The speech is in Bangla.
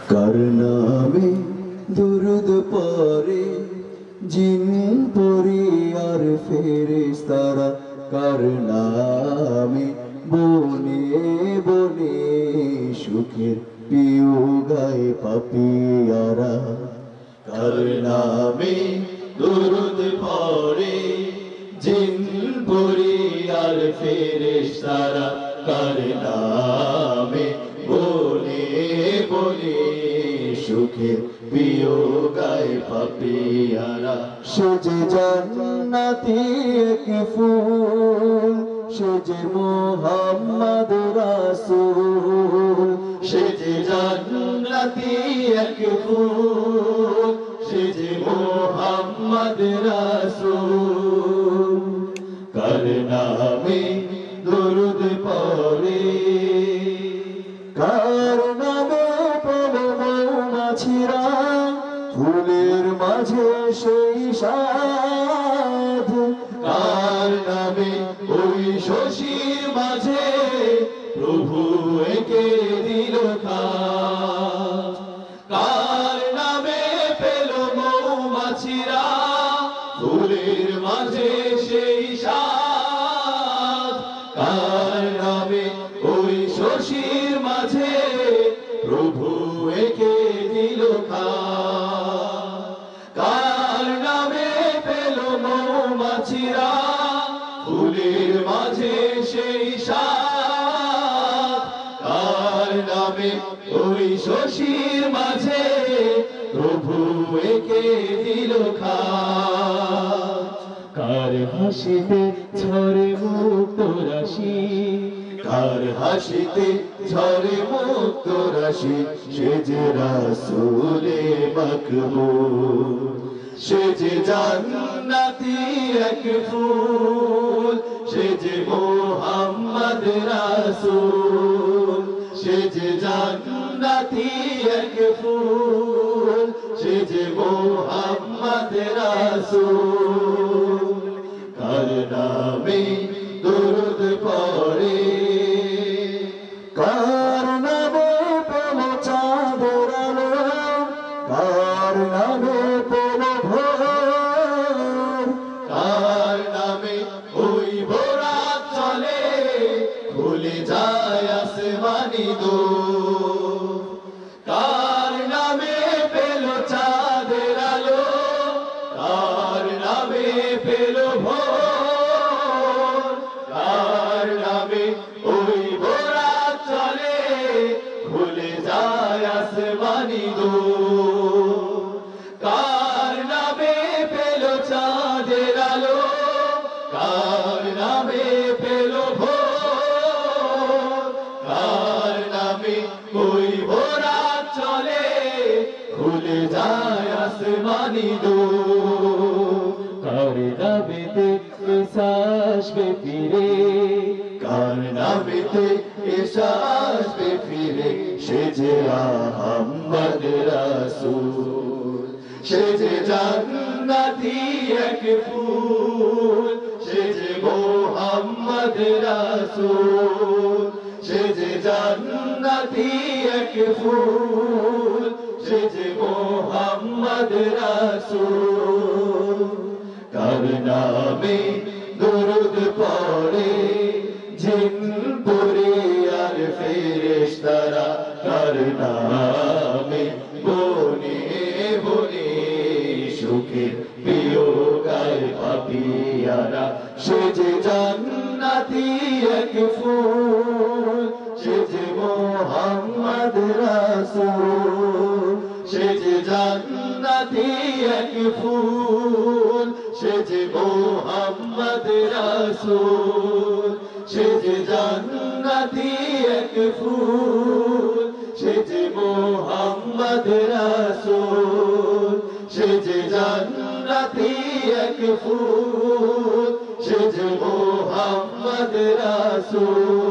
কার নামে দুরুদ পড়ে জিন পরি আর ফেরেশতারা, কার নামে বনে বনে সুখের পিউ গায় পাপিয়ারা। কার নামে দুরুদ পড়ে জিন পরি আর ফেরেশতারা, কার নামে বনে বনে সুখের পিও গায় পাপিয়ারা। সে যে জান্নাতি এক ফুল, সে যে মুহাম্মদ রাসূল, সে যে জান্নাতি এক ফুল, সে যে মুহাম্মদ রাসূল। কার নামে দুরুদ পড়ে, কার নামে পড়ে মৌমাছিরা ফুলের মাঝে সেই সাধ, কার নামে ওই শশীর মাঝে প্রভু একে দিল খাজ। কার নামে পেল মৌমাছিরা ফুলের মাঝে সেই সাধ, কার নামে ওই শশীর মাঝে প্রভু একে দিল খাজ। কার নামে পেল মৌমাছিরা ফুলের মাঝে সেই সাধ, কার নামে ওই শশীর মাঝে প্রভু একে দিল খাজ। কার হাসিতে ঝরে মুক্ত রাশি, কার হাসিতে ঝরে মুক্ত রাশি, সে যে রাসূলে মাকবুল, সে যে জান্নাতি এক ফুল, সে যে মুহাম্মদ রাসূল, সে যে জান্নাতি এক ফুল, সে যে মুহাম্মদ রাসূল। কার নামে দুরুদ পড়ে, কার নামে পেল চাঁদের আলো, কার নামে পেল ভোর, কার নামে ওই ভোরাত চলে খুলে যায় আসমানি দোর। কার নামে পেল চাঁদের আলো, কার নামে পেল ভোর, কার নামে ওই ভোরাত চলে খুলে যায় আসমানি দোর। কার নামে পেল চাঁদের আলো, কার নামে পেল ভোর, কার নামে ওই ভোরাত চলে খুলে যায় আসমানি দোর। কার নামেতে ঈসা আসবে ফিরে, কার নামেতে ঈসা আসবে ফিরে, সে যে আহমদ রাসূল, সে যে জান্নাতি এক ফুল, সে যে মুহাম্মদ রাসূল, সে যে জান্নাতি এক ফুল, সে যে মুহাম্মদ রাসূল। কার নামে দুরুদ পড়ে জিন পরি আর ফেরেশতারা, কার নামে বনে বনে সুখের পিও গায় পাপিয়ারা। সে যে জান্নাতি এক ফুল, সে যে মুহাম্মদ রাসূল, সে যে জান্নাতি এক ফুল, সে যে মুহাম্মদ রাসূল, সে যে জান্নাতি এক ফুল, সে যে মুহাম্মদ রাসূল, সে যে জান্নাতি এক ফুল, সে যে মুহাম্মদ রাসূল।